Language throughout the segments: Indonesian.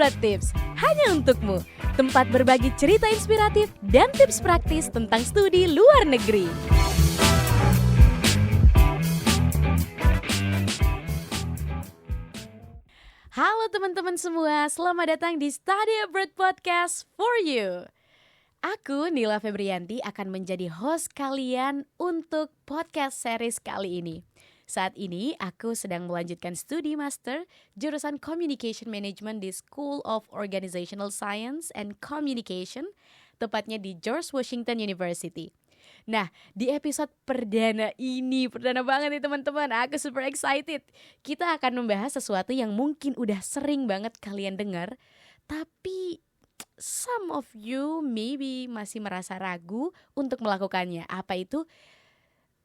Bread Tips, hanya untukmu. Tempat berbagi cerita inspiratif dan tips praktis tentang studi luar negeri. Halo teman-teman semua, selamat datang di Study Abroad Podcast for you. Aku, Nila Febrianti, akan menjadi host kalian untuk podcast series kali ini. Saat ini, aku sedang melanjutkan studi master jurusan Communication Management di School of Organizational Science and Communication, tepatnya di George Washington University. Nah, di episode perdana ini, perdana banget nih teman-teman, aku super excited. Kita akan membahas sesuatu yang mungkin udah sering banget kalian dengar, tapi some of you maybe masih merasa ragu untuk melakukannya. Apa itu?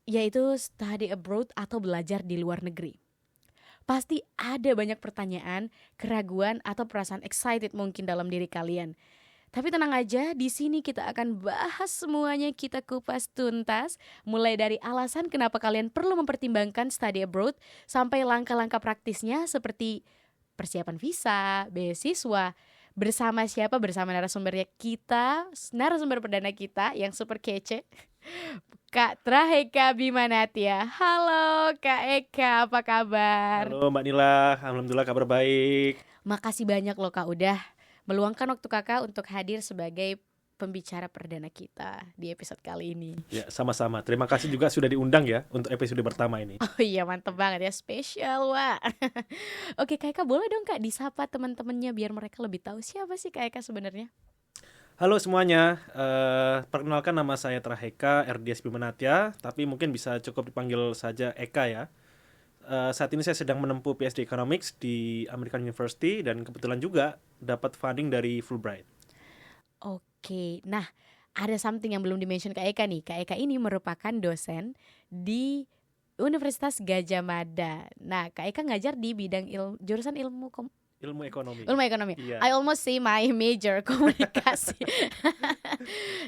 Yaitu study abroad atau belajar di luar negeri. Pasti ada banyak pertanyaan, keraguan, atau perasaan excited mungkin dalam diri kalian. Tapi tenang aja, di sini kita akan bahas semuanya, kita kupas tuntas, mulai dari alasan kenapa kalian perlu mempertimbangkan study abroad, sampai langkah-langkah praktisnya seperti persiapan visa, beasiswa, bersama siapa, bersama narasumbernya kita, narasumber perdana kita yang super kece, Kak Traheka Bimanatia. Halo Kak Eka, apa kabar? Halo Mbak Nila, alhamdulillah kabar baik. Makasih banyak loh Kak udah meluangkan waktu Kakak untuk hadir sebagai pembicara perdana kita di episode kali ini. Ya, sama-sama. Terima kasih juga sudah diundang ya untuk episode pertama ini. Oh iya, mantep banget ya, spesial Wak. Oke Kak Eka, boleh dong Kak disapa teman-temannya biar mereka lebih tahu siapa sih Kak Eka sebenarnya? Halo semuanya, perkenalkan nama saya Traheka RDS Bimanatia, tapi mungkin bisa cukup dipanggil saja Eka ya. Saat ini saya sedang menempuh PhD Economics di American University dan kebetulan juga dapat funding dari Fulbright. Oke, nah ada something yang belum di-mention Kak Eka nih. Kak Eka ini merupakan dosen di Universitas Gadjah Mada. Nah, Kak Eka ngajar di bidang jurusan ilmu ekonomi. Yeah. I almost say my major komunikasi.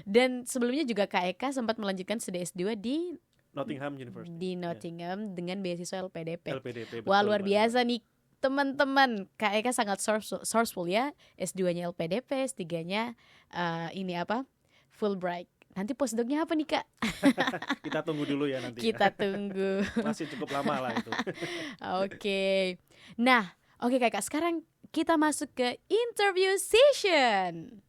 Dan sebelumnya juga Kak Eka sempat melanjutkan studi S2 di Nottingham University. Di Nottingham dengan beasiswa LPDP. Wah, luar biasa nih teman-teman. Kak Eka sangat sourceful ya. S2-nya LPDP, S3-nya Fulbright. Nanti postdoc-nya apa nih Kak? Kita tunggu dulu ya nanti. Kita tunggu. Masih cukup lama lah itu. Oke. Nah, oke Kak, sekarang kita masuk ke interview session.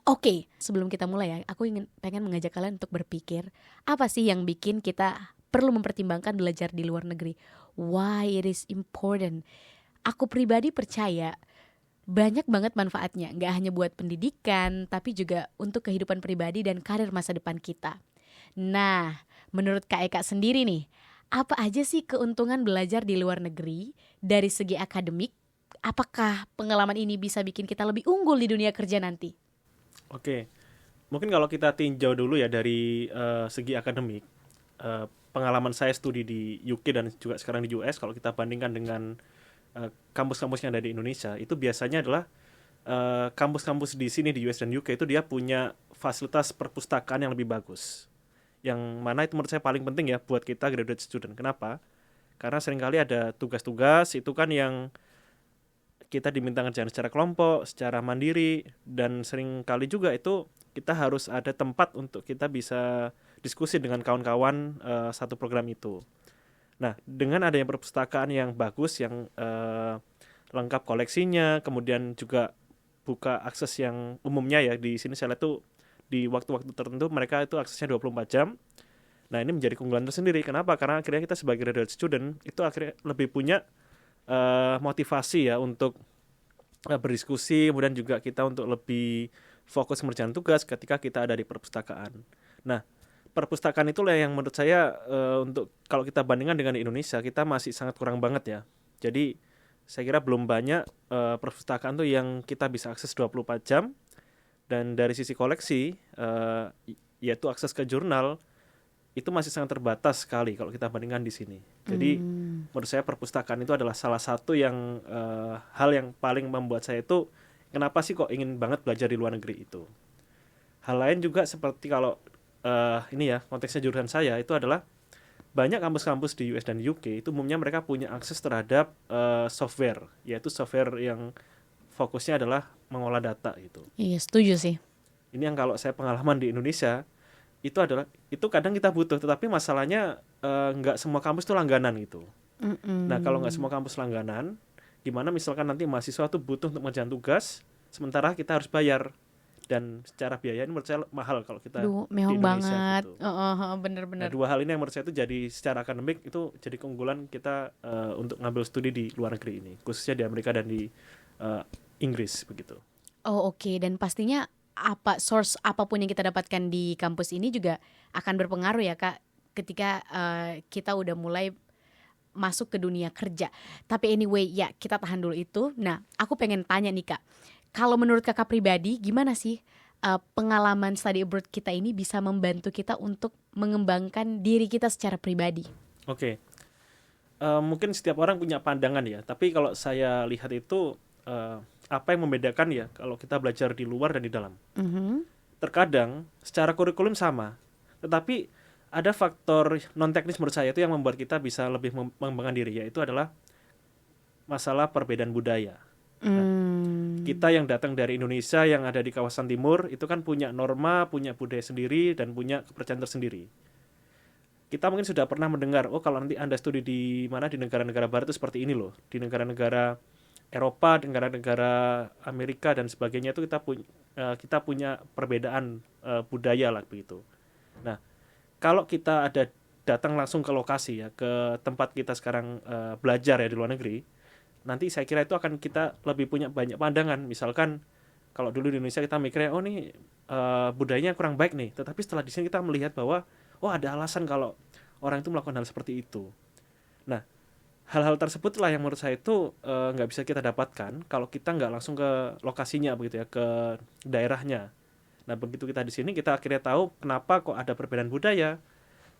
Oke, sebelum kita mulai ya, aku pengen mengajak kalian untuk berpikir, apa sih yang bikin kita perlu mempertimbangkan belajar di luar negeri? Why it is important? Aku pribadi percaya banyak banget manfaatnya, gak hanya buat pendidikan, tapi juga untuk kehidupan pribadi dan karir masa depan kita. Nah, menurut Kak Eka sendiri nih, apa aja sih keuntungan belajar di luar negeri dari segi akademik? Apakah pengalaman ini bisa bikin kita lebih unggul di dunia kerja nanti? Oke, mungkin kalau kita tinjau dulu ya dari segi akademik, pengalaman saya studi di UK dan juga sekarang di US, kalau kita bandingkan dengan kampus-kampus yang ada di Indonesia, itu biasanya adalah kampus-kampus di sini di US dan UK itu dia punya fasilitas perpustakaan yang lebih bagus. Yang mana itu menurut saya paling penting ya buat kita graduate student. Kenapa? Karena seringkali ada tugas-tugas itu kan yang kita diminta ngerjain secara kelompok, secara mandiri, dan seringkali juga itu kita harus ada tempat untuk kita bisa diskusi dengan kawan-kawan satu program itu. Nah, dengan adanya perpustakaan yang bagus, yang lengkap koleksinya, kemudian juga buka akses yang umumnya ya, di sini saya lihat tuh di waktu-waktu tertentu mereka itu aksesnya 24 jam. Nah, ini menjadi keunggulan tersendiri. Kenapa? Karena akhirnya kita sebagai graduate student itu akhirnya lebih punya motivasi ya untuk berdiskusi, kemudian juga kita untuk lebih fokus mengerjakan tugas ketika kita ada di perpustakaan. Nah, perpustakaan itulah yang menurut saya untuk kalau kita bandingkan dengan di Indonesia, kita masih sangat kurang banget ya. Jadi saya kira belum banyak perpustakaan tuh yang kita bisa akses 24 jam. Dan dari sisi koleksi, yaitu akses ke jurnal, itu masih sangat terbatas sekali kalau kita bandingkan di sini. Jadi menurut saya perpustakaan itu adalah salah satu yang hal yang paling membuat saya itu kenapa sih kok ingin banget belajar di luar negeri itu. Hal lain juga seperti kalau ini ya konteksnya jurusan saya itu adalah banyak kampus-kampus di US dan UK itu umumnya mereka punya akses terhadap software, yaitu software yang fokusnya adalah mengolah data gitu. Iya, setuju sih. Ini yang kalau saya pengalaman di Indonesia itu kadang kita butuh, tetapi masalahnya nggak semua kampus itu langganan gitu. Nah, kalau nggak semua kampus langganan, gimana misalkan nanti mahasiswa tuh butuh untuk mengerjakan tugas, sementara kita harus bayar. Dan secara biaya ini menurut saya mahal kalau kita di mehong Indonesia banget. gitu. Bener-bener. Nah, dua hal ini yang menurut saya itu jadi secara akademik itu jadi keunggulan kita untuk ngambil studi di luar negeri ini, khususnya di Amerika dan di Inggris begitu. Oke. Dan pastinya source apapun yang kita dapatkan di kampus ini juga akan berpengaruh ya Kak, ketika kita udah mulai masuk ke dunia kerja. Tapi anyway, ya kita tahan dulu itu. Nah, aku pengen tanya nih Kak, kalau menurut Kakak pribadi, gimana sih pengalaman study abroad kita ini bisa membantu kita untuk mengembangkan diri kita secara pribadi? Oke. Mungkin setiap orang punya pandangan ya, tapi kalau saya lihat itu apa yang membedakan ya kalau kita belajar di luar dan di dalam. Terkadang secara kurikulum sama, tetapi ada faktor non teknis menurut saya itu yang membuat kita bisa lebih mengembangkan diri, yaitu adalah masalah perbedaan budaya. Nah, kita yang datang dari Indonesia yang ada di kawasan timur itu kan punya norma, punya budaya sendiri dan punya kepercayaan tersendiri. Kita mungkin sudah pernah mendengar, oh kalau nanti Anda studi di mana di negara-negara barat itu seperti ini loh. Di negara-negara Eropa, negara-negara Amerika dan sebagainya itu kita punya perbedaan budaya lah begitu. Nah, kalau kita datang langsung ke lokasi ya, ke tempat kita sekarang belajar ya di luar negeri, nanti saya kira itu akan kita lebih punya banyak pandangan. Misalkan kalau dulu di Indonesia kita mikirnya oh nih budayanya kurang baik nih, tetapi setelah di sini kita melihat bahwa oh ada alasan kalau orang itu melakukan hal seperti itu. Nah, hal-hal tersebutlah yang menurut saya itu nggak bisa kita dapatkan kalau kita nggak langsung ke lokasinya begitu ya, ke daerahnya. Nah, begitu kita di sini kita akhirnya tahu kenapa kok ada perbedaan budaya.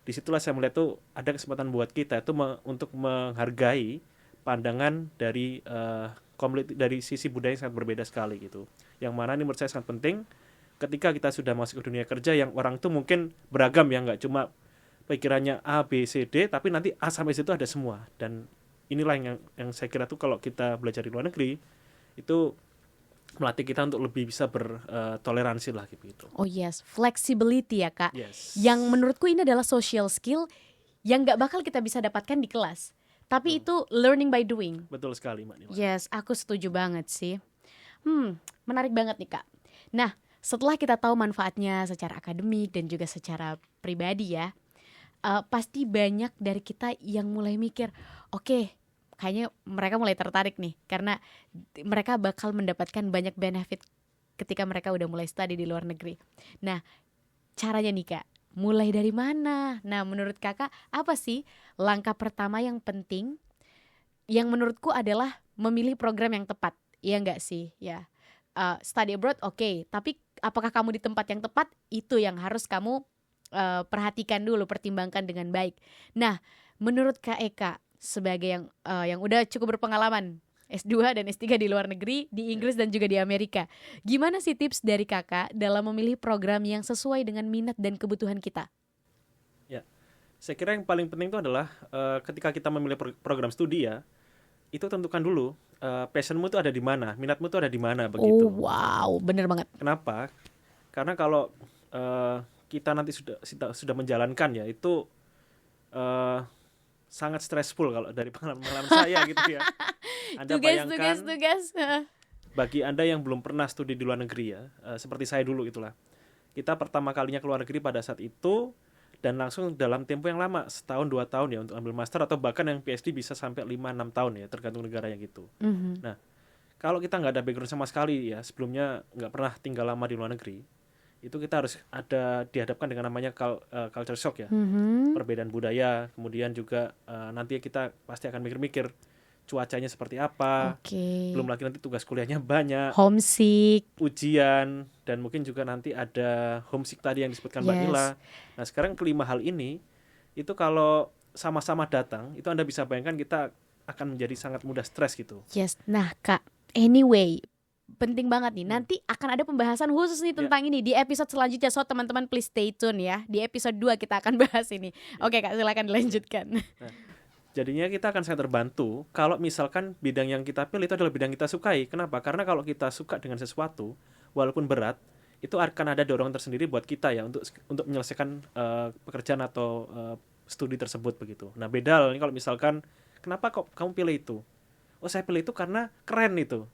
Disitulah saya melihat tuh ada kesempatan buat kita itu untuk menghargai pandangan dari dari sisi budaya yang sangat berbeda sekali gitu. Yang mana ini menurut saya sangat penting ketika kita sudah masuk ke dunia kerja yang orang tuh mungkin beragam ya, nggak cuma pikirannya A, B, C, D, tapi nanti A sampai Z itu ada semua. Dan inilah yang saya kira tuh kalau kita belajar di luar negeri itu melatih kita untuk lebih bisa bertoleransi lah gitu. Oh yes, flexibility ya Kak. Yes. Yang menurutku ini adalah social skill yang nggak bakal kita bisa dapatkan di kelas. Tapi itu learning by doing. Betul sekali Mbak Nila. Yes, aku setuju banget sih. Menarik banget nih Kak. Nah, setelah kita tahu manfaatnya secara akademik dan juga secara pribadi ya, pasti banyak dari kita yang mulai mikir, oke, kayaknya mereka mulai tertarik nih, karena mereka bakal mendapatkan banyak benefit ketika mereka udah mulai studi di luar negeri. Nah, caranya nih Kak, mulai dari mana? Nah, menurut Kakak apa sih langkah pertama yang penting yang menurutku adalah memilih program yang tepat? Iya nggak sih? Ya, study abroad oke, tapi apakah kamu di tempat yang tepat? Itu yang harus kamu perhatikan dulu, pertimbangkan dengan baik. Nah, menurut Kak Eka sebagai yang udah cukup berpengalaman S2 dan S3 di luar negeri, di Inggris dan juga di Amerika, gimana sih tips dari Kakak dalam memilih program yang sesuai dengan minat dan kebutuhan kita? Ya, saya kira yang paling penting itu adalah ketika kita memilih program studi ya, itu tentukan dulu passionmu itu ada di mana, minatmu itu ada di mana begitu. Oh wow, bener banget. Kenapa? Karena kalau kita nanti sudah menjalankan ya, itu sangat stressful kalau dari pengalaman saya gitu ya. Anda bayangkan tugas. Bagi Anda yang belum pernah studi di luar negeri ya, seperti saya dulu itulah. Kita pertama kalinya ke luar negeri pada saat itu dan langsung dalam tempo yang lama, setahun 2 tahun ya untuk ambil master, atau bahkan yang PhD bisa sampai 5-6 tahun ya, tergantung negaranya gitu. Nah, kalau kita nggak ada background sama sekali ya, sebelumnya nggak pernah tinggal lama di luar negeri, itu kita harus dihadapkan dengan namanya culture shock ya, perbedaan budaya, kemudian juga nanti kita pasti akan mikir-mikir cuacanya seperti apa, belum lagi nanti tugas kuliahnya banyak, homesick, ujian, dan mungkin juga nanti ada homesick tadi yang disebutkan Mbak Nila. Nah sekarang kelima hal ini, itu kalau sama-sama datang, itu Anda bisa bayangkan kita akan menjadi sangat mudah stres gitu. Yes, nah Kak, anyway, penting banget nih. Nanti akan ada pembahasan khusus nih tentang ini di episode selanjutnya. So teman-teman please stay tune ya. Di episode 2 kita akan bahas ini. Oke Kak, silakan dilanjutkan. Nah, jadinya kita akan sangat terbantu kalau misalkan bidang yang kita pilih itu adalah bidang kita sukai. Kenapa? Karena kalau kita suka dengan sesuatu, walaupun berat, itu akan ada dorongan tersendiri buat kita ya untuk menyelesaikan pekerjaan atau studi tersebut begitu. Nah, beda nih kalau misalkan kenapa kok kamu pilih itu? Oh, saya pilih itu karena keren itu.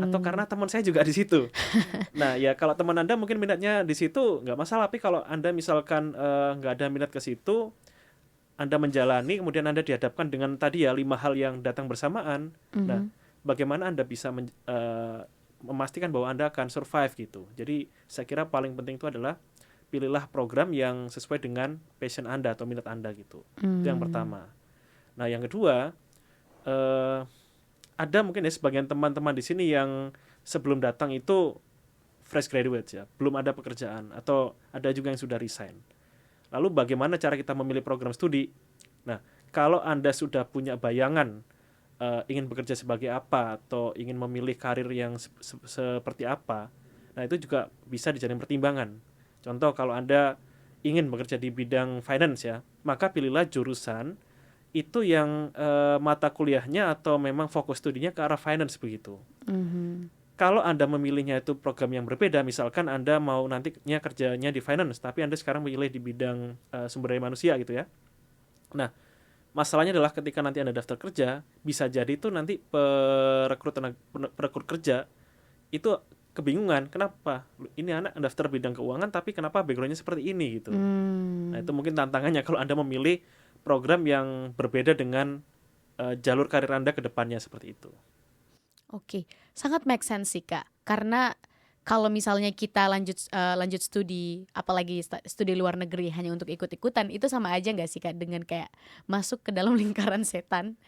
Atau karena teman saya juga di situ. Nah, ya kalau teman Anda mungkin minatnya di situ nggak masalah, tapi kalau Anda misalkan nggak ada minat ke situ, Anda menjalani, kemudian Anda dihadapkan dengan tadi ya 5 hal yang datang bersamaan. Nah, bagaimana Anda bisa memastikan bahwa Anda akan survive gitu. Jadi, saya kira paling penting itu adalah pilihlah program yang sesuai dengan passion Anda atau minat Anda gitu. Itu yang pertama. Nah, yang kedua, ada mungkin ya sebagian teman-teman di sini yang sebelum datang itu fresh graduate ya, belum ada pekerjaan, atau ada juga yang sudah resign. Lalu bagaimana cara kita memilih program studi? Nah, kalau Anda sudah punya bayangan ingin bekerja sebagai apa atau ingin memilih karir yang seperti apa, nah itu juga bisa dijadikan pertimbangan. Contoh, kalau Anda ingin bekerja di bidang finance ya, maka pilihlah jurusan itu yang mata kuliahnya atau memang fokus studinya ke arah finance begitu. Kalau Anda memilihnya itu program yang berbeda, misalkan Anda mau nantinya kerjanya di finance, tapi Anda sekarang memilih di bidang sumber daya manusia gitu ya. Nah, masalahnya adalah ketika nanti Anda daftar kerja, bisa jadi itu nanti perekrut kerja itu kebingungan, kenapa ini anak daftar bidang keuangan tapi kenapa backgroundnya seperti ini gitu. Nah, itu mungkin tantangannya kalau Anda memilih program yang berbeda dengan jalur karir Anda ke depannya seperti itu. Oke, sangat make sense sih Kak. Karena kalau misalnya kita lanjut studi, apalagi studi luar negeri hanya untuk ikut-ikutan, itu sama aja nggak sih Kak dengan kayak masuk ke dalam lingkaran setan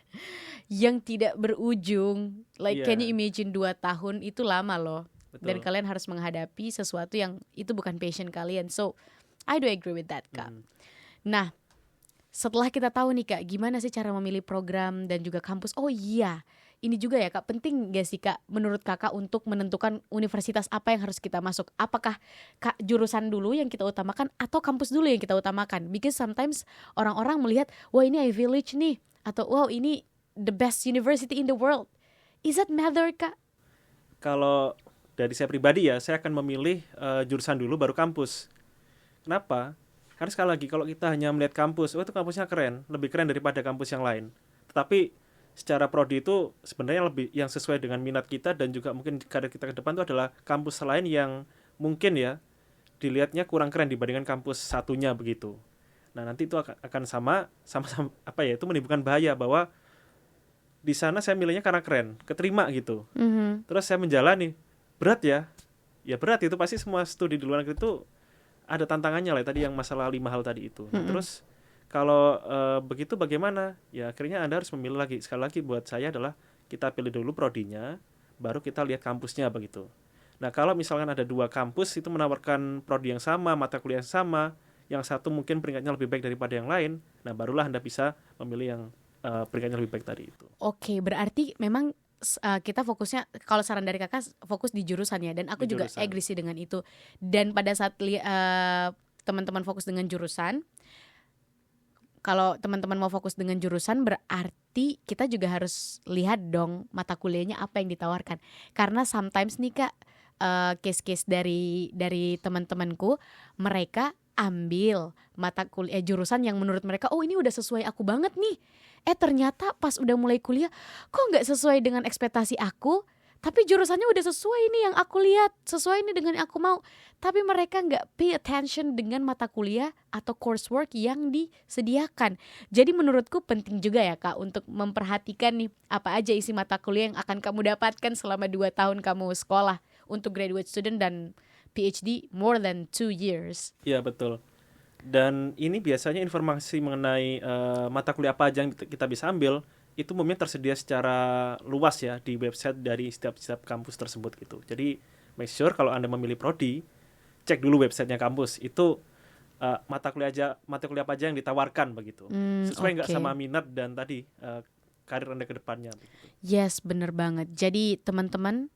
yang tidak berujung. Like can you imagine 2 tahun itu lama loh. Betul. Dan kalian harus menghadapi sesuatu yang itu bukan passion kalian. So I do agree with that Kak. Nah, setelah kita tahu nih Kak, gimana sih cara memilih program dan juga kampus. Oh iya, ini juga ya Kak, penting gak sih Kak menurut Kakak untuk menentukan universitas apa yang harus kita masuk? Apakah Kak jurusan dulu yang kita utamakan atau kampus dulu yang kita utamakan? Because sometimes orang-orang melihat, wah ini Ivy League nih, atau wow ini the best university in the world. Is that matter Kak? Kalau dari saya pribadi ya, saya akan memilih jurusan dulu baru kampus. Kenapa? Karena sekali lagi kalau kita hanya melihat kampus, oh itu kampusnya keren, lebih keren daripada kampus yang lain. Tetapi secara prodi itu sebenarnya lebih yang sesuai dengan minat kita dan juga mungkin karir kita ke depan itu adalah kampus lain yang mungkin ya dilihatnya kurang keren dibandingkan kampus satunya begitu. Nah, nanti itu akan sama apa ya, itu menimbulkan bahaya bahwa di sana saya milihnya karena keren, keterima gitu. Terus saya menjalani, berat ya. Ya berat, itu pasti semua studi di luar negeri itu ada tantangannya lah tadi yang masalah 5 hal tadi itu. Terus kalau begitu bagaimana? Ya akhirnya Anda harus memilih lagi. Sekali lagi buat saya adalah kita pilih dulu prodinya, baru kita lihat kampusnya begitu. Nah, kalau misalkan ada 2 kampus itu menawarkan prodi yang sama, mata kuliah yang sama, yang satu mungkin peringkatnya lebih baik daripada yang lain, nah barulah Anda bisa memilih yang peringkatnya lebih baik tadi itu. Oke, berarti memang kita fokusnya, kalau saran dari Kakak fokus di jurusannya, dan aku juga agree sih dengan itu. Dan pada saat teman-teman fokus dengan jurusan, kalau teman-teman mau fokus dengan jurusan berarti kita juga harus lihat dong mata kuliahnya apa yang ditawarkan. Karena sometimes nih Kak, case-case dari teman-temanku, mereka ambil mata kuliah jurusan yang menurut mereka oh ini udah sesuai aku banget nih. Ternyata pas udah mulai kuliah kok nggak sesuai dengan ekspektasi aku. Tapi jurusannya udah sesuai nih yang aku lihat, sesuai nih dengan yang aku mau. Tapi mereka nggak pay attention dengan mata kuliah atau coursework yang disediakan. Jadi menurutku penting juga ya Kak untuk memperhatikan nih apa aja isi mata kuliah yang akan kamu dapatkan selama 2 tahun kamu sekolah untuk graduate student dan PhD more than 2 years. Iya betul. Dan ini biasanya informasi mengenai mata kuliah apa aja yang kita bisa ambil itu umumnya tersedia secara luas ya di website dari setiap kampus tersebut gitu. Jadi make sure kalau Anda memilih prodi, cek dulu websitenya kampus itu mata kuliah apa aja yang ditawarkan begitu. Sesuai nggak sama minat dan tadi karir Anda ke depannya begitu. Yes, bener banget. Jadi teman-teman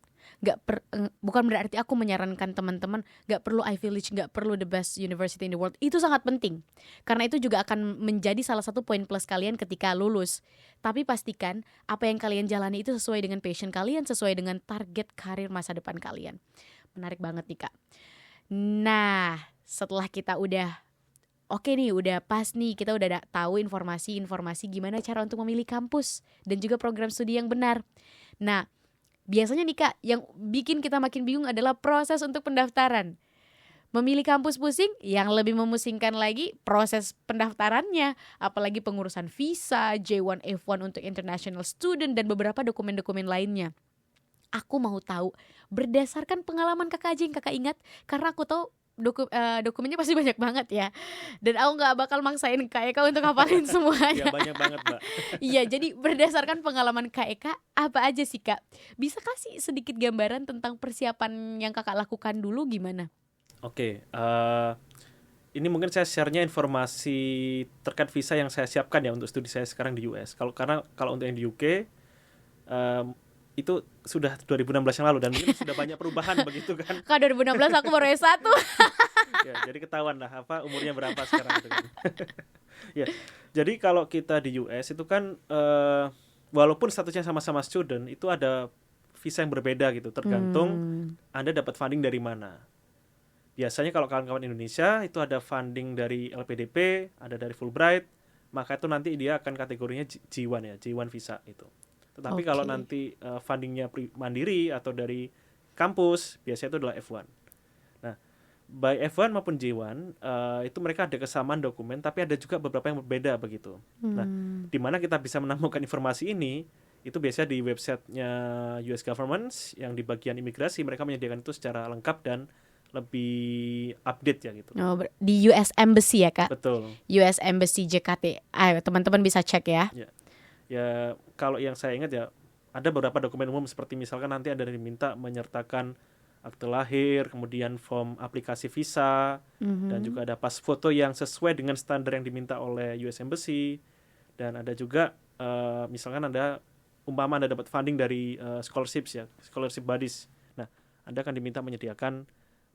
bukan berarti aku menyarankan teman-teman nggak perlu Ivy League, nggak perlu the best university in the world. Itu sangat penting karena itu juga akan menjadi salah satu poin plus kalian ketika lulus. Tapi pastikan apa yang kalian jalani itu sesuai dengan passion kalian, sesuai dengan target karir masa depan kalian. Menarik banget nih Kak. Nah, setelah kita udah oke nih, udah pas nih, kita udah tahu informasi gimana cara untuk memilih kampus dan juga program studi yang benar. Nah, biasanya nih Kak, yang bikin kita makin bingung adalah proses untuk pendaftaran. Memilih kampus pusing, yang lebih memusingkan lagi proses pendaftarannya, apalagi pengurusan visa, J1, F1 untuk international student dan beberapa dokumen-dokumen lainnya. Aku mau tahu berdasarkan pengalaman Kakak aja yang Kakak ingat, karena aku tahu dokumennya pasti banyak banget ya. Dan aku gak bakal maksain Kak Eka untuk hafalin semuanya. Ya banyak banget Mbak. Iya, jadi berdasarkan pengalaman Kak Eka, apa aja sih Kak? Bisa kasih sedikit gambaran tentang persiapan yang Kakak lakukan dulu gimana? Oke, ini mungkin saya share-nya informasi terkait visa yang saya siapkan ya untuk studi saya sekarang di US. Karena kalau untuk yang di UK itu sudah 2016 yang lalu dan mungkin sudah banyak perubahan begitu kan. Kak 2016 aku baru S1. Ya, jadi ketahuan lah umurnya berapa sekarang gitu kan. Ya, jadi kalau kita di US itu kan walaupun statusnya sama-sama student, itu ada visa yang berbeda gitu, tergantung Anda dapat funding dari mana. Biasanya kalau kawan-kawan Indonesia itu ada funding dari LPDP, ada dari Fulbright, maka itu nanti dia akan kategorinya J1 ya, J1 visa itu. Tetapi kalau nanti fundingnya mandiri atau dari kampus, biasanya itu adalah F1. Nah, baik F1 maupun J1 itu mereka ada kesamaan dokumen, tapi ada juga beberapa yang berbeda begitu. Nah, di mana kita bisa menemukan informasi ini, itu biasanya di websitenya US Government yang di bagian imigrasi, mereka menyediakan itu secara lengkap dan lebih update ya gitu. Oh, di US Embassy ya Kak? Betul. US Embassy JKT. Ayo teman-teman bisa cek ya. Ya, kalau yang saya ingat ya ada beberapa dokumen umum seperti misalkan nanti ada diminta menyertakan akte lahir, kemudian form aplikasi visa, dan juga ada pas foto yang sesuai dengan standar yang diminta oleh US Embassy, dan ada juga misalkan umpama Anda dapat funding dari scholarships ya, scholarship bodies. Nah, Anda akan diminta menyediakan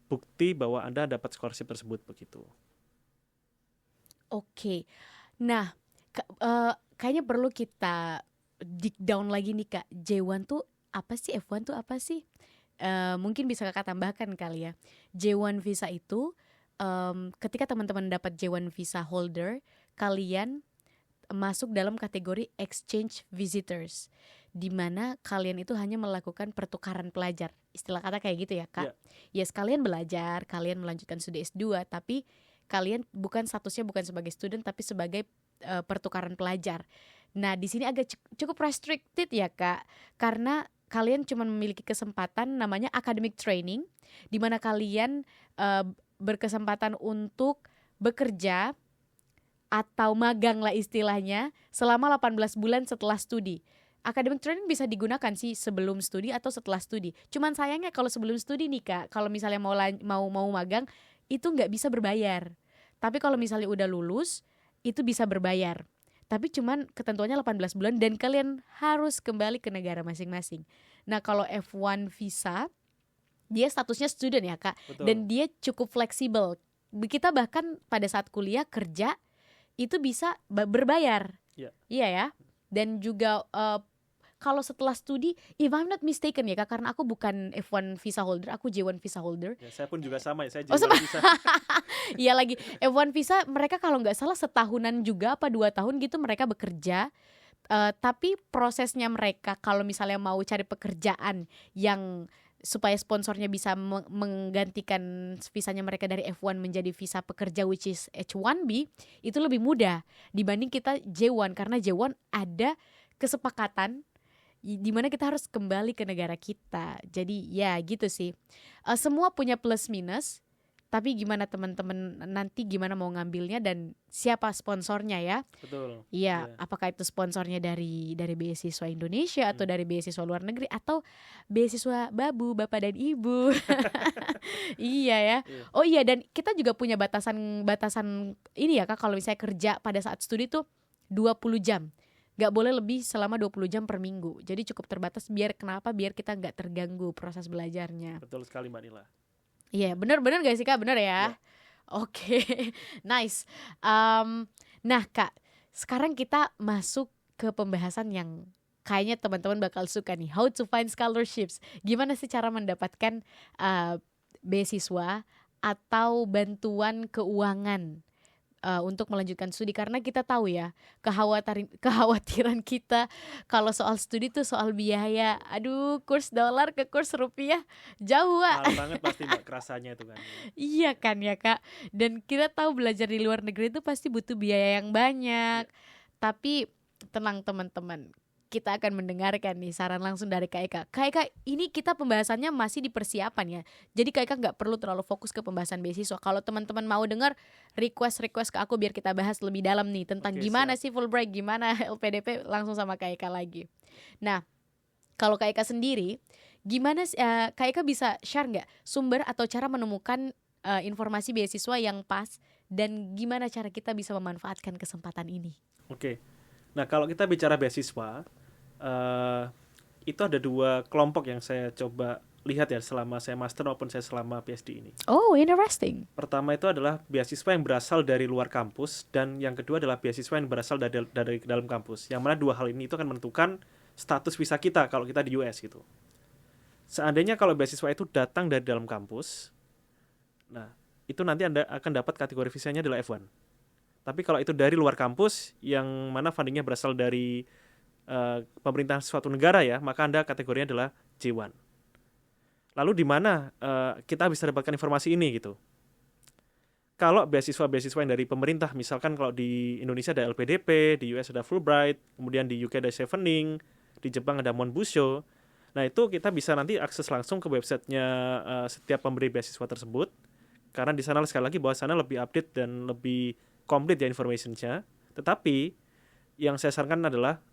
bukti bahwa Anda dapat scholarship tersebut begitu. Oke. Nah, kayaknya perlu kita dig down lagi nih Kak. J1 tuh apa sih? F1 tuh apa sih? Mungkin bisa Kakak tambahkan kali ya. J1 visa itu ketika teman-teman dapat J1 visa holder, kalian masuk dalam kategori exchange visitors, di mana kalian itu hanya melakukan pertukaran pelajar. Istilah kata kayak gitu ya Kak. Yes, kalian belajar, kalian melanjutkan studi S2, tapi kalian statusnya bukan sebagai student tapi sebagai pertukaran pelajar. Nah, di sini agak cukup restricted ya Kak, karena kalian cuma memiliki kesempatan namanya academic training, di mana kalian berkesempatan untuk bekerja atau magang lah istilahnya selama 18 bulan setelah studi. Academic training bisa digunakan sih sebelum studi atau setelah studi. Cuman sayangnya kalau sebelum studi nih Kak, kalau misalnya mau magang itu nggak bisa berbayar. Tapi kalau misalnya udah lulus itu bisa berbayar. Tapi cuman ketentuannya 18 bulan dan kalian harus kembali ke negara masing-masing. Nah, kalau F1 visa dia statusnya student ya Kak. Betul. Dan dia cukup fleksibel. Kita bahkan pada saat kuliah kerja itu bisa berbayar. Iya ya. Dan juga kalau setelah studi, if I'm not mistaken ya Kak, karena aku bukan F1 visa holder, aku J1 visa holder. Ya, saya pun juga sama ya, saya J1 visa. Iya lagi, F1 visa mereka kalau nggak salah setahunan juga apa 2 tahun gitu mereka bekerja. Tapi prosesnya mereka kalau misalnya mau cari pekerjaan yang supaya sponsornya bisa menggantikan visanya mereka dari F1 menjadi visa pekerja which is H1B, itu lebih mudah dibanding kita J1, karena J1 ada kesepakatan di mana kita harus kembali ke negara kita. Jadi ya gitu sih. Semua punya plus minus. Tapi gimana teman-teman nanti gimana mau ngambilnya dan siapa sponsornya ya? Betul. Iya, apakah itu sponsornya dari beasiswa Indonesia atau dari beasiswa luar negeri atau beasiswa babu, bapak dan ibu. Iya ya. Oh iya, dan kita juga punya batasan ini ya Kak, kalau misalnya kerja pada saat studi tuh 20 jam. Gak boleh lebih selama 20 jam per minggu. Jadi cukup terbatas biar kita gak terganggu proses belajarnya. Betul sekali Mbak Nila. Iya, bener gak sih Kak? Bener ya? Iya. Oke, nice. Nah Kak, sekarang kita masuk ke pembahasan yang kayaknya teman-teman bakal suka nih. How to find scholarships. Gimana sih cara mendapatkan beasiswa atau bantuan keuangan untuk melanjutkan studi, karena kita tahu ya kekhawatiran kita kalau soal studi tuh soal biaya. Aduh, kurs dolar ke kurs rupiah jauh Mahal banget pasti Mbak kerasanya itu kan. Iya kan ya Kak. Dan kita tahu belajar di luar negeri itu pasti butuh biaya yang banyak. Tapi tenang teman-teman, kita akan mendengarkan nih saran langsung dari Kak Eka. Kak Eka, ini kita pembahasannya masih di persiapan ya. Jadi Kak Eka gak perlu terlalu fokus ke pembahasan beasiswa. Kalau teman-teman mau dengar, request ke aku biar kita bahas lebih dalam nih tentang gimana sih Fulbright, gimana LPDP, langsung sama Kak Eka lagi. Nah, kalau Kak Eka sendiri, gimana Kak Eka bisa share gak sumber atau cara menemukan informasi beasiswa yang pas, dan gimana cara kita bisa memanfaatkan kesempatan ini? Oke. Nah, kalau kita bicara beasiswa, itu ada 2 kelompok yang saya coba lihat ya selama saya master maupun saya selama PhD ini. Oh, interesting. Pertama itu adalah beasiswa yang berasal dari luar kampus, dan yang kedua adalah beasiswa yang berasal dari dalam kampus. Yang mana 2 hal ini itu akan menentukan status visa kita kalau kita di US gitu. Seandainya kalau beasiswa itu datang dari dalam kampus, nah itu nanti Anda akan dapat kategori visanya adalah F1. Tapi kalau itu dari luar kampus, yang mana fundingnya berasal dari pemerintahan suatu negara ya, maka Anda kategorinya adalah J1. Lalu di mana kita bisa dapatkan informasi ini gitu? Kalau beasiswa yang dari pemerintah, misalkan kalau di Indonesia ada LPDP, di US ada Fulbright, kemudian di UK ada Chevening, di Jepang ada Monbusho. Nah itu kita bisa nanti akses langsung ke websitenya setiap pemberi beasiswa tersebut, karena di sana sekali lagi bahwa sana lebih update dan lebih komplit ya information-nya. Tetapi yang saya sarankan adalah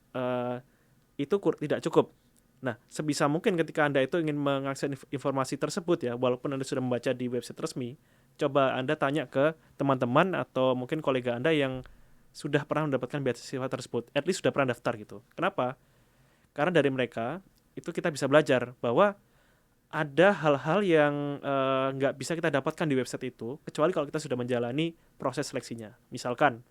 itu tidak cukup. Nah, sebisa mungkin ketika Anda itu ingin mengakses informasi tersebut ya, walaupun Anda sudah membaca di website resmi, coba Anda tanya ke teman-teman atau mungkin kolega Anda yang sudah pernah mendapatkan beasiswa tersebut, at least sudah pernah daftar gitu. Kenapa? Karena dari mereka itu kita bisa belajar bahwa ada hal-hal yang nggak bisa kita dapatkan di website itu, kecuali kalau kita sudah menjalani proses seleksinya. Misalkan,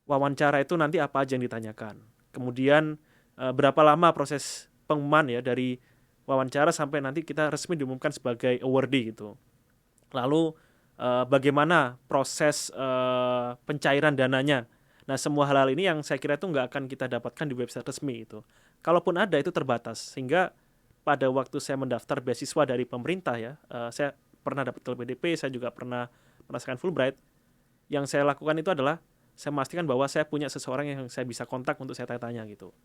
wawancara itu nanti apa aja yang ditanyakan. Kemudian berapa lama proses pengumuman ya dari wawancara sampai nanti kita resmi diumumkan sebagai awardee gitu. Lalu bagaimana proses pencairan dananya. Nah semua hal-hal ini yang saya kira itu nggak akan kita dapatkan di website resmi itu. Kalaupun ada itu terbatas, sehingga pada waktu saya mendaftar beasiswa dari pemerintah ya, saya pernah dapat LPDP, saya juga pernah merasakan Fulbright. Yang saya lakukan itu adalah saya memastikan bahwa saya punya seseorang yang saya bisa kontak untuk saya tanya-tanya gitu.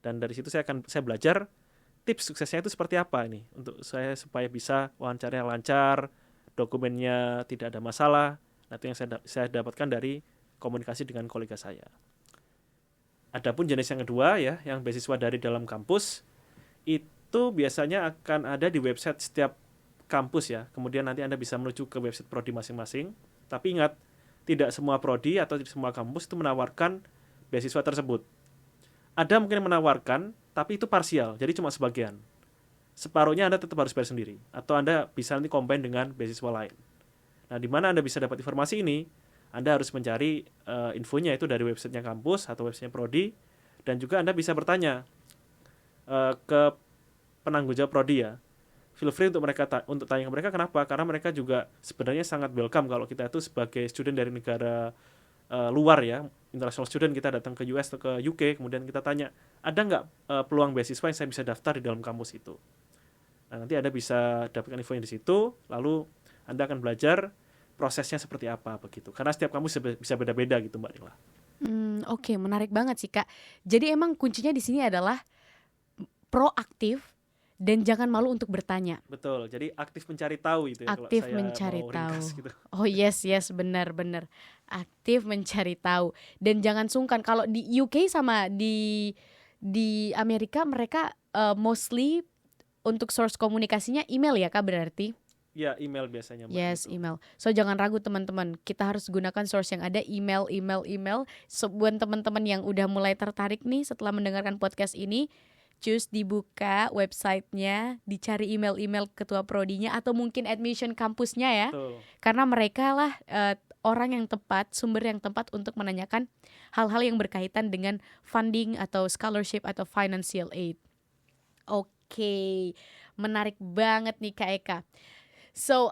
Dan dari situ saya belajar tips suksesnya itu seperti apa ini untuk saya supaya bisa wawancara yang lancar, dokumennya tidak ada masalah. Nah, itu yang saya dapatkan dari komunikasi dengan kolega saya. Adapun jenis yang kedua ya, yang beasiswa dari dalam kampus, itu biasanya akan ada di website setiap kampus ya. Kemudian nanti Anda bisa menuju ke website prodi masing-masing. Tapi ingat, tidak semua prodi atau semua kampus itu menawarkan beasiswa tersebut. Ada mungkin yang menawarkan, tapi itu parsial, jadi cuma sebagian. Separuhnya Anda tetap harus bayar sendiri, atau Anda bisa nanti combine dengan beasiswa lain. Nah, di mana Anda bisa dapat informasi ini? Anda harus mencari infonya itu dari websitenya kampus atau websitenya prodi, dan juga Anda bisa bertanya ke penanggung jawab prodi ya. Feel free untuk tanya ke mereka. Kenapa? Karena mereka juga sebenarnya sangat welcome kalau kita itu sebagai student dari negara luar ya, international student, kita datang ke US atau ke UK, kemudian kita tanya, ada nggak peluang beasiswa yang saya bisa daftar di dalam kampus itu. Nah, nanti Anda bisa dapatkan info yang di situ, lalu Anda akan belajar prosesnya seperti apa begitu. Karena setiap kampus bisa beda-beda gitu Mbak Nila. Oke, menarik banget sih Kak. Jadi emang kuncinya di sini adalah proaktif dan jangan malu untuk bertanya. Betul, jadi aktif mencari tahu itu ya. Aktif kalau saya mencari mau tahu. Gitu. Oh yes, benar. Aktif mencari tahu dan jangan sungkan. Kalau di UK sama di Amerika mereka mostly untuk source komunikasinya email ya Kak berarti? Ya, email biasanya Mbak. Yes, gitu. email. So jangan ragu teman-teman, kita harus gunakan source yang ada, email. So, buat teman-teman yang udah mulai tertarik nih setelah mendengarkan podcast ini, cus dibuka websitenya, dicari email ketua prodinya atau mungkin admission kampusnya ya. Betul. Karena mereka lah orang yang tepat, sumber yang tepat untuk menanyakan hal-hal yang berkaitan dengan funding atau scholarship atau financial aid. Oke, menarik banget nih Kak Eka. So,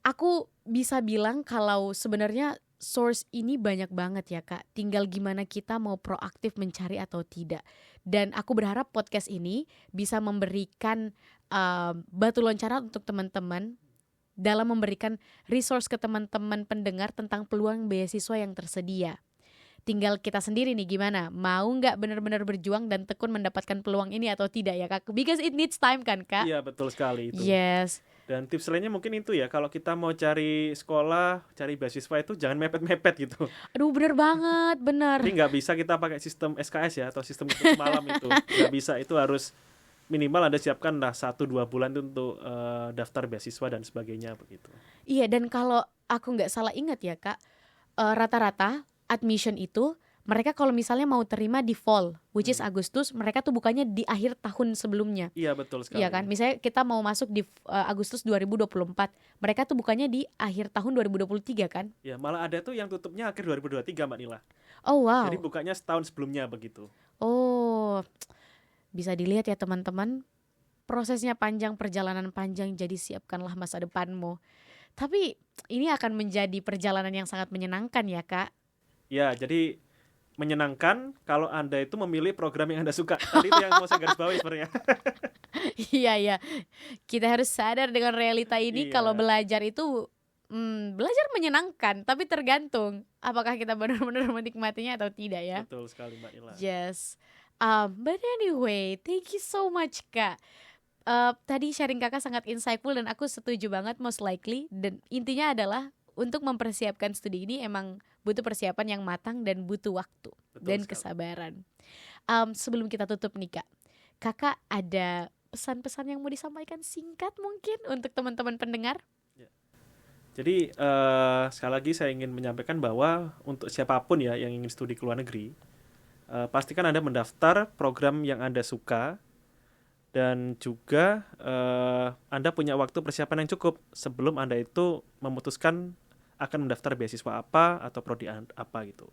aku bisa bilang kalau sebenarnya source ini banyak banget ya Kak. Tinggal gimana kita mau proaktif mencari atau tidak. Dan aku berharap podcast ini bisa memberikan batu loncatan untuk teman-teman dalam memberikan resource ke teman-teman pendengar tentang peluang beasiswa yang tersedia. Tinggal kita sendiri nih gimana, mau nggak benar-benar berjuang dan tekun mendapatkan peluang ini atau tidak ya Kak? Because it needs time kan Kak? Iya, betul sekali itu. Yes. Dan tips lainnya mungkin itu ya, kalau kita mau cari sekolah, cari beasiswa itu jangan mepet-mepet gitu. Aduh bener banget, bener. Jadi nggak bisa kita pakai sistem SKS ya, atau sistem hitung malam itu. Nggak bisa, itu harus minimal Anda siapkan lah 1-2 bulan itu untuk daftar beasiswa dan sebagainya begitu. Iya, dan kalau aku nggak salah ingat ya Kak, rata-rata admission itu mereka kalau misalnya mau terima di fall, which is Agustus, mereka tuh bukannya di akhir tahun sebelumnya. Iya, betul sekali. Iya kan, misalnya kita mau masuk di Agustus 2024, mereka tuh bukannya di akhir tahun 2023 kan? Ya, malah ada tuh yang tutupnya akhir 2023 Mbak Nila. Oh wow. Jadi bukanya setahun sebelumnya begitu. Oh, bisa dilihat ya teman-teman, prosesnya panjang, perjalanan panjang, jadi siapkanlah masa depanmu. Tapi ini akan menjadi perjalanan yang sangat menyenangkan ya Kak. Ya, jadi menyenangkan kalau Anda itu memilih program yang Anda suka. Tadi itu yang mau saya garis bawahi sebenarnya. Iya, kita harus sadar dengan realita ini. Iya. Kalau belajar itu belajar menyenangkan, tapi tergantung apakah kita benar-benar menikmatinya atau tidak ya. Betul sekali Mbak Nila. Yes. But anyway, thank you so much Kak. Tadi sharing Kakak sangat insightful dan aku setuju banget most likely. Dan intinya adalah untuk mempersiapkan studi ini emang butuh persiapan yang matang dan butuh waktu. Betul dan sekali. kesabaran. Sebelum kita tutup nih Kak, Kakak ada pesan-pesan yang mau disampaikan singkat mungkin untuk teman-teman pendengar? Jadi sekali lagi saya ingin menyampaikan bahwa untuk siapapun ya yang ingin studi ke luar negeri, pastikan Anda mendaftar program yang Anda suka. Dan juga Anda punya waktu persiapan yang cukup sebelum Anda itu memutuskan akan mendaftar beasiswa apa atau prodi apa gitu.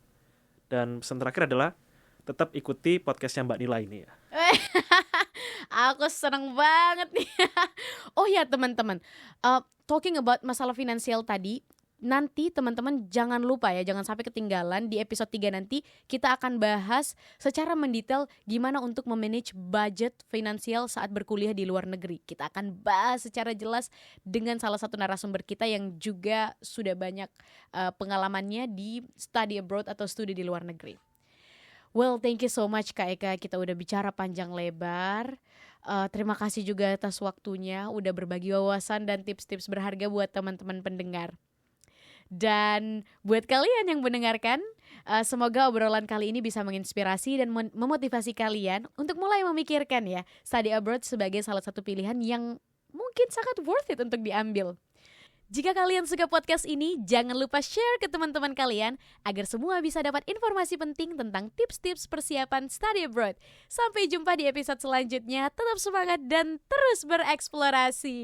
Dan pesan terakhir adalah tetap ikuti podcastnya Mbak Nila ini ya. Aku seneng banget nih. Oh ya teman-teman, talking about masalah finansial tadi, nanti teman-teman jangan lupa ya, jangan sampai ketinggalan. Di episode 3 nanti kita akan bahas secara mendetail gimana untuk memanage budget finansial saat berkuliah di luar negeri. Kita akan bahas secara jelas dengan salah satu narasumber kita yang juga sudah banyak pengalamannya di study abroad atau studi di luar negeri. Well, thank you so much Kak Eka, kita udah bicara panjang lebar. Terima kasih juga atas waktunya, udah berbagi wawasan dan tips-tips berharga buat teman-teman pendengar. Dan buat kalian yang mendengarkan, semoga obrolan kali ini bisa menginspirasi dan memotivasi kalian untuk mulai memikirkan ya study abroad sebagai salah satu pilihan yang mungkin sangat worth it untuk diambil. Jika kalian suka podcast ini, jangan lupa share ke teman-teman kalian agar semua bisa dapat informasi penting tentang tips-tips persiapan study abroad. Sampai jumpa di episode selanjutnya, tetap semangat dan terus bereksplorasi.